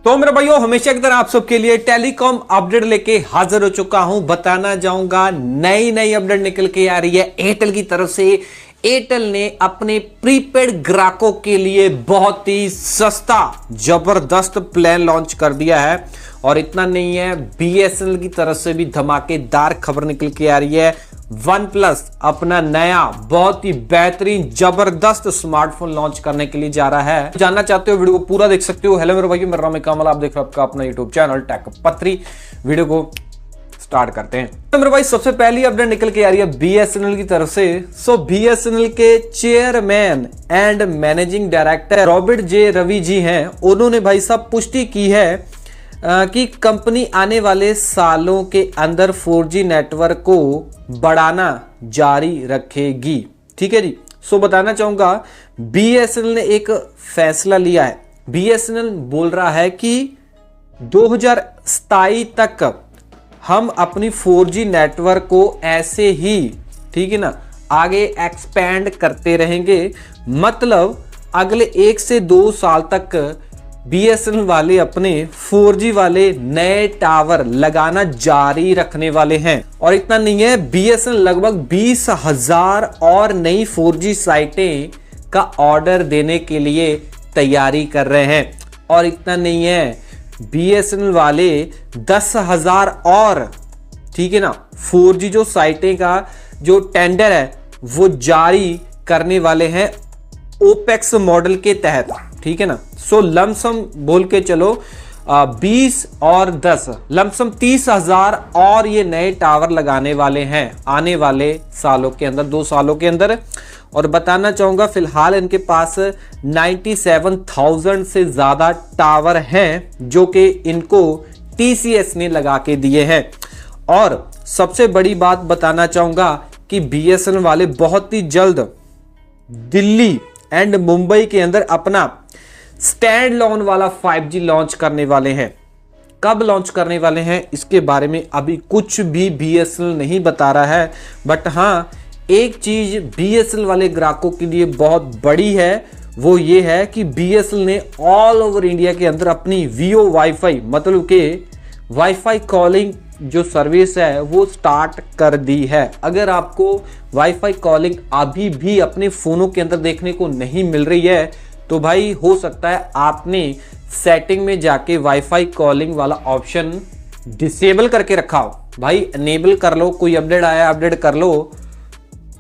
तो मेरे भाइयों, हमेशा की तरह आप सबके लिए टेलीकॉम अपडेट लेके हाजिर हो चुका हूं। बताना चाहूंगा नई अपडेट निकल के आ रही है एयरटेल की तरफ से। एयरटेल ने अपने प्रीपेड ग्राहकों के लिए बहुत ही सस्ता जबरदस्त प्लान लॉन्च कर दिया है। और इतना नहीं है, बीएसएनएल की तरफ से भी धमाकेदार खबर निकल के आ रही है। वन प्लस अपना नया बहुत ही बेहतरीन जबरदस्त स्मार्टफोन लॉन्च करने के लिए जा रहा है। जानना चाहते हो वीडियो को पूरा देख सकते हो। हेलो मेरे भाई, मेरा नाम है कमल, आप देख रहे हो आपका अपना यूट्यूब चैनल टेक पत्री। वीडियो को स्टार्ट करते हैं। तो मेरे भाई, सबसे पहली अपडेट निकल के आ रही है बीएसएनएल की तरफ से। बीएसएनएल के chairman and managing director Robert J Ravi ji हैं, उन्होंने भाई साहब पुष्टि की है कि कंपनी आने वाले सालों के अंदर 4G नेटवर्क को बढ़ाना जारी रखेगी। ठीक है जी। बताना चाहूंगा बीएसएनएल ने एक फैसला लिया है। बीएसएनएल बोल रहा है कि 2027 तक हम अपनी 4G नेटवर्क को ऐसे ही, ठीक है ना, आगे एक्सपेंड करते रहेंगे। मतलब अगले 1 से 2 साल तक बीएसएनएल वाले अपने 4G वाले नए टावर लगाना जारी रखने वाले हैं। और इतना नहीं है, बीएसएनएल लगभग 20,000 और नई 4G साइटें का ऑर्डर देने के लिए तैयारी कर रहे हैं। और इतना नहीं है, बीएसएनएल वाले 10,000 और, ठीक है ना, 4G जो साइटें का जो टेंडर है वो जारी करने वाले हैं ओपेक्स मॉडल के तहत। ठीक है ना। लमसम बोल के चलो 20 और 10 लमसम 30,000 और ये नए टावर लगाने वाले हैं आने वाले सालों के अंदर, 2 सालों के अंदर। और बताना चाहूंगा फिलहाल इनके पास 97,000 से ज्यादा टावर हैं जो कि इनको टीसीएस ने लगा के दिए हैं। और सबसे बड़ी बात बताना चाहूंगा कि बीएसएनएल वाले बहुत ही जल्द दिल्ली एंड मुंबई के अंदर अपना स्टैंड लोन वाला 5G लॉन्च करने वाले हैं। कब लॉन्च करने वाले हैं इसके बारे में अभी कुछ भी बीएसएनएल नहीं बता रहा है। बट हाँ, एक चीज बीएसएनएल वाले ग्राहकों के लिए बहुत बड़ी है, वो ये है कि बीएसएनएल ने ऑल ओवर इंडिया के अंदर अपनी वीओ वाईफाई, मतलब के वाईफाई कॉलिंग जो सर्विस है वो स्टार्ट कर दी है। अगर आपको वाईफाई कॉलिंग अभी भी अपने फोनों के अंदर देखने को नहीं मिल रही है तो भाई हो सकता है आपने सेटिंग में जाके वाईफाई कॉलिंग वाला ऑप्शन डिसेबल करके रखा हो। भाई इनेबल कर लो, कोई अपडेट आया अपडेट कर लो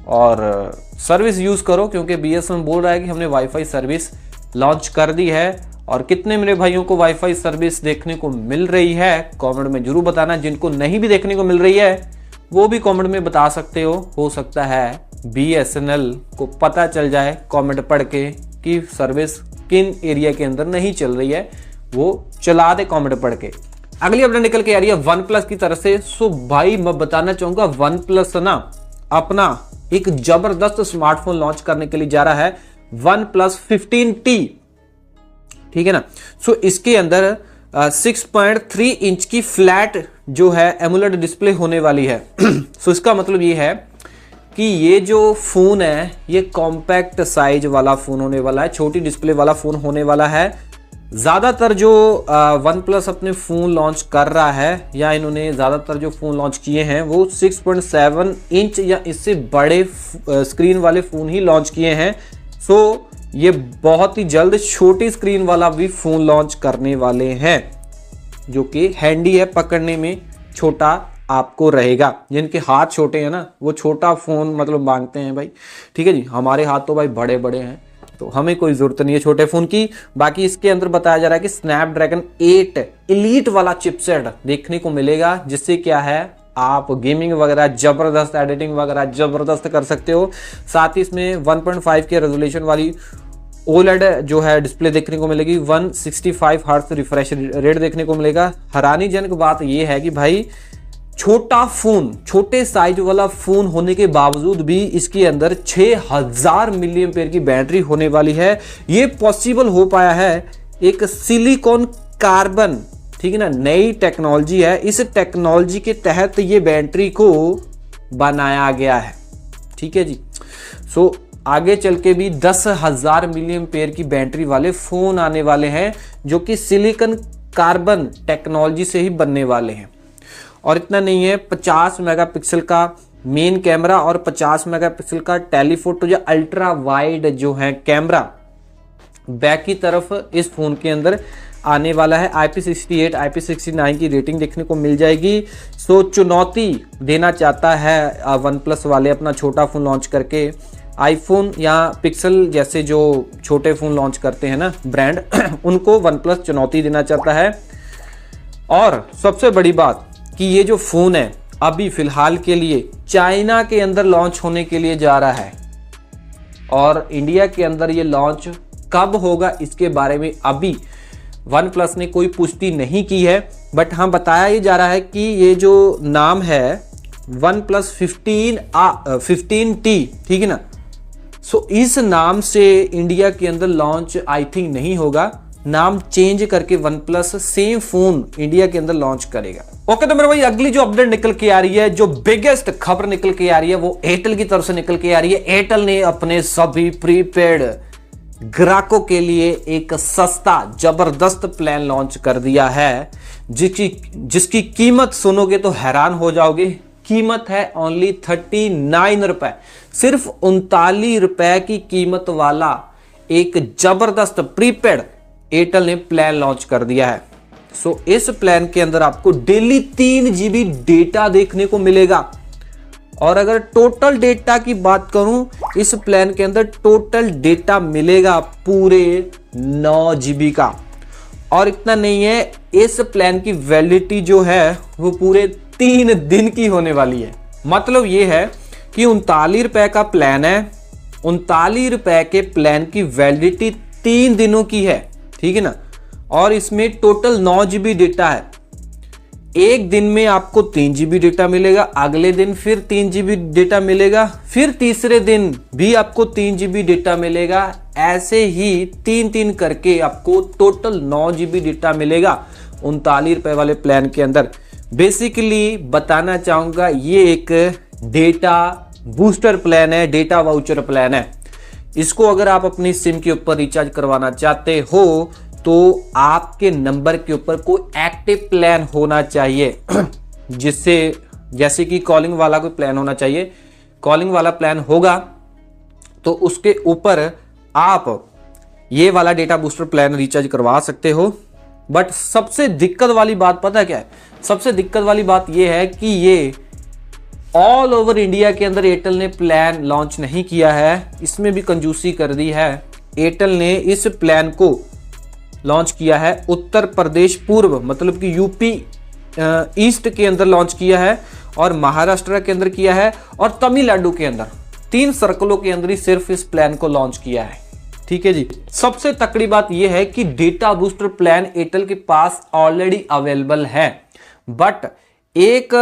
और सर्विस यूज करो, क्योंकि बीएसएनएल बोल रहा है कि हमने वाईफाई सर्विस लॉन्च कर दी है। और कितने मेरे भाइयों को वाईफाई सर्विस देखने को मिल रही है कमेंट में जरूर बताना। जिनको नहीं भी देखने को मिल रही है वो भी कमेंट में बता सकते हो सकता है बीएसएनएल को पता चल जाए कमेंट पढ़ के कि सर्विस किन एरिया के अंदर नहीं चल रही है, वो चला दे कमेंट पढ़ के। अगली अपडेट निकल के आ रही है वन प्लस की तरफ से। भाई मैं बताना चाहूंगा वन प्लस ना अपना एक जबरदस्त स्मार्टफोन लॉन्च करने के लिए जा रहा है, वन प्लस 15T। ठीक है ना। इसके अंदर 6.3 इंच की फ्लैट जो है एमुलेट डिस्प्ले होने वाली है। इसका मतलब ये है कि ये जो फोन है ये कॉम्पैक्ट साइज वाला फोन होने वाला है, छोटी डिस्प्ले वाला फोन होने वाला है। ज़्यादातर जो वन प्लस अपने फ़ोन लॉन्च कर रहा है या इन्होंने ज़्यादातर जो फ़ोन लॉन्च किए हैं वो 6.7 इंच या इससे बड़े स्क्रीन वाले फ़ोन ही लॉन्च किए हैं। ये बहुत ही जल्द छोटी स्क्रीन वाला भी फ़ोन लॉन्च करने वाले हैं जो कि हैंडी है, पकड़ने में छोटा आपको रहेगा। जिनके हाथ छोटे हैं ना वो छोटा फ़ोन मतलब मांगते हैं भाई। ठीक है जी, हमारे हाथ तो भाई बड़े बड़े हैं तो हमें कोई ज़रूरत नहीं है छोटे फ़ोन की। बाकी इसके अंदर बताया जा रहा है कि स्नैपड्रैगन 8 एलीट वाला चिपसेट देखने को मिलेगा, जिससे क्या है आप गेमिंग वगैरह ज़बरदस्त, एडिटिंग वगैरह ज़बरदस्त कर सकते हो। साथ ही इसमें 1.5 के रेजोल्यूशन वाली ओलेड जो है डिस्प्ले देखने को मिलेगी, 165 हर्ट्ज रिफ्रेश रेट देखने को मिलेगा। हैरानीजनक बात यह है कि भाई छोटा फोन, छोटे साइज वाला फोन होने के बावजूद भी इसके अंदर 6000 मिली एम्पेयर की बैटरी होने वाली है। ये पॉसिबल हो पाया है एक सिलिकॉन कार्बन, ठीक है ना, नई टेक्नोलॉजी है। इस टेक्नोलॉजी के तहत ये बैटरी को बनाया गया है। ठीक है जी। आगे चल के भी 10,000 मिली एम्पेयर की बैटरी वाले फोन आने वाले हैं जो कि सिलिकॉन कार्बन टेक्नोलॉजी से ही बनने वाले हैं। और इतना नहीं है, 50 मेगापिक्सल का मेन कैमरा और 50 मेगापिक्सल का टेलीफोटो या अल्ट्रा वाइड जो है कैमरा बैक की तरफ इस फोन के अंदर आने वाला है। IP68 IP69 की रेटिंग देखने को मिल जाएगी। सो चुनौती देना चाहता है वन प्लस वाले अपना छोटा फोन लॉन्च करके। आईफोन या पिक्सल जैसे जो छोटे फोन लॉन्च करते हैं ना ब्रांड उनको वन प्लस चुनौती देना चाहता है। और सबसे बड़ी बात कि ये जो फोन है अभी फिलहाल के लिए चाइना के अंदर लॉन्च होने के लिए जा रहा है, और इंडिया के अंदर ये लॉन्च कब होगा इसके बारे में अभी वन प्लस ने कोई पुष्टि नहीं की है। बट हाँ, बताया ये जा रहा है कि ये जो नाम है वन प्लस 15T, ठीक है ना। सो इस नाम से इंडिया के अंदर लॉन्च आई थिंक नहीं होगा, नाम चेंज करके one plus same phone India के अंदर लॉन्च करेगा। ओके, तो मेरे भाई अगली जो अपडेट निकल के आ रही है, जो बिगेस्ट खबर निकल के आ रही है, वो एयरटेल की तरफ से निकल के आ रही है। एयरटेल ने अपने सभी प्रीपेड ग्राहकों के लिए एक सस्ता जबरदस्त प्लान लॉन्च कर दिया है, जिसकी कीमत सुनोगे तो हैरान हो जाओगे। कीमत है ओनली 39 रुपए, सिर्फ 39 रुपए की कीमत वाला एक जबरदस्त प्रीपेड एयरटेल ने प्लान लॉन्च कर दिया है। सो इस प्लान के अंदर आपको डेली 3 GB डेटा देखने को मिलेगा। और अगर टोटल डेटा की बात करूं, इस प्लान के अंदर टोटल डेटा मिलेगा पूरे 9 GB का। और इतना नहीं है, इस प्लान की वैलिडिटी जो है वो पूरे 3 दिन की होने वाली है। मतलब ये है कि 39 रुपए का प्लान है, 39 रुपए के प्लान की वैलिडिटी 3 दिनों की है, ठीक है ना। और इसमें टोटल 9 GB डेटा है। एक दिन में आपको 3 GB डेटा मिलेगा, अगले दिन फिर 3 GB डेटा मिलेगा, फिर तीसरे दिन भी आपको 3 GB डेटा मिलेगा। ऐसे ही 3 करके आपको टोटल 9 GB डेटा मिलेगा 39 रुपए वाले प्लान के अंदर। बेसिकली बताना चाहूंगा ये एक डेटा बूस्टर प्लान है, डेटा वाउचर प्लान है। इसको अगर आप अपनी सिम के ऊपर रिचार्ज करवाना चाहते हो तो आपके नंबर के ऊपर कोई एक्टिव प्लान होना चाहिए जिससे, जैसे कि कॉलिंग वाला कोई प्लान होना चाहिए। कॉलिंग वाला प्लान होगा तो उसके ऊपर आप ये वाला डेटा बूस्टर प्लान रिचार्ज करवा सकते हो। बट सबसे दिक्कत वाली बात पता क्या है? सबसे दिक्कत वाली बात ये है कि ये ऑल ओवर इंडिया के अंदर एयरटेल ने प्लान लॉन्च नहीं किया है। इसमें भी कंजूसी कर दी है। एयरटेल ने इस प्लान को लॉन्च किया है उत्तर प्रदेश पूर्व, मतलब कि यूपी ईस्ट के अंदर लॉन्च किया है, और महाराष्ट्र के अंदर किया है, और तमिलनाडु के अंदर। 3 सर्कलों के अंदर ही सिर्फ इस प्लान को लॉन्च किया है, ठीक है जी। सबसे तकड़ी बात यह है कि डेटा बूस्टर प्लान एयरटेल के पास ऑलरेडी अवेलेबल है। बट एक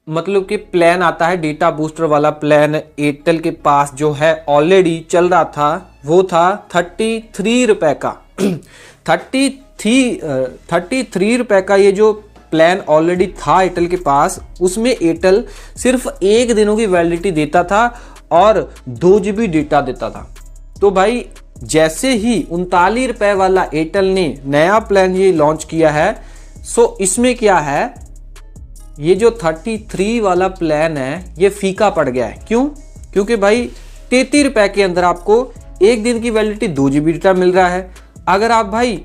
मतलब कि प्लान आता है डेटा बूस्टर वाला प्लान एयरटेल के पास जो है ऑलरेडी चल रहा था, वो था 33 रुपए का 33 रुपए का ये जो प्लान ऑलरेडी था एयरटेल के पास, उसमें एयरटेल सिर्फ 1 दिनों की वैलिडिटी देता था और 2 GB डेटा देता था। तो भाई जैसे ही 39 रुपए वाला एयरटेल ने नया प्लान ये लॉन्च किया है, सो इसमें क्या है, ये जो 33 वाला प्लान है ये फीका पड़ गया है। क्यों? क्योंकि भाई 33 रुपए के अंदर आपको 1 दिन की वैलिडिटी 2 GB डेटा मिल रहा है। अगर आप भाई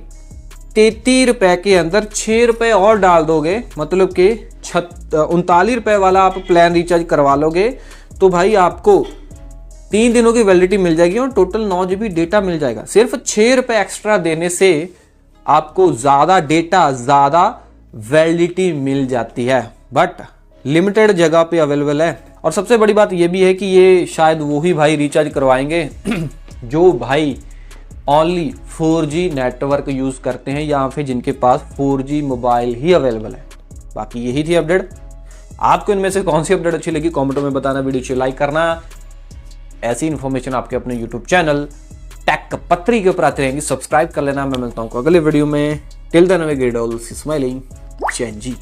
33 रुपए के अंदर 6 रुपए और डाल दोगे, मतलब कि 39 रुपए वाला आप प्लान रिचार्ज करवा लोगे, तो भाई आपको 3 दिनों की वैलिडिटी मिल जाएगी और टोटल 9 GB डेटा मिल जाएगा। सिर्फ 6 रुपए एक्स्ट्रा देने से आपको ज्यादा डेटा, ज्यादा वैलिडिटी मिल जाती है। बट लिमिटेड जगह पे अवेलेबल है। और सबसे बड़ी बात यह भी है कि ये शायद वो ही भाई रिचार्ज करवाएंगे जो भाई ओनली 4G नेटवर्क यूज करते हैं या फिर जिनके पास 4G मोबाइल ही अवेलेबल है। बाकी यही थी अपडेट। आपको इनमें से कौन सी अपडेट अच्छी लगी कमेंटों में बताना, वीडियो को लाइक करना। ऐसी इन्फॉर्मेशन आपके अपने यूट्यूब चैनल टेक पत्री के ऊपर आती रहेंगी, सब्सक्राइब कर लेना। मैं मिलता हूँ अगले वीडियो में। Till then we great all smiling, जय जी।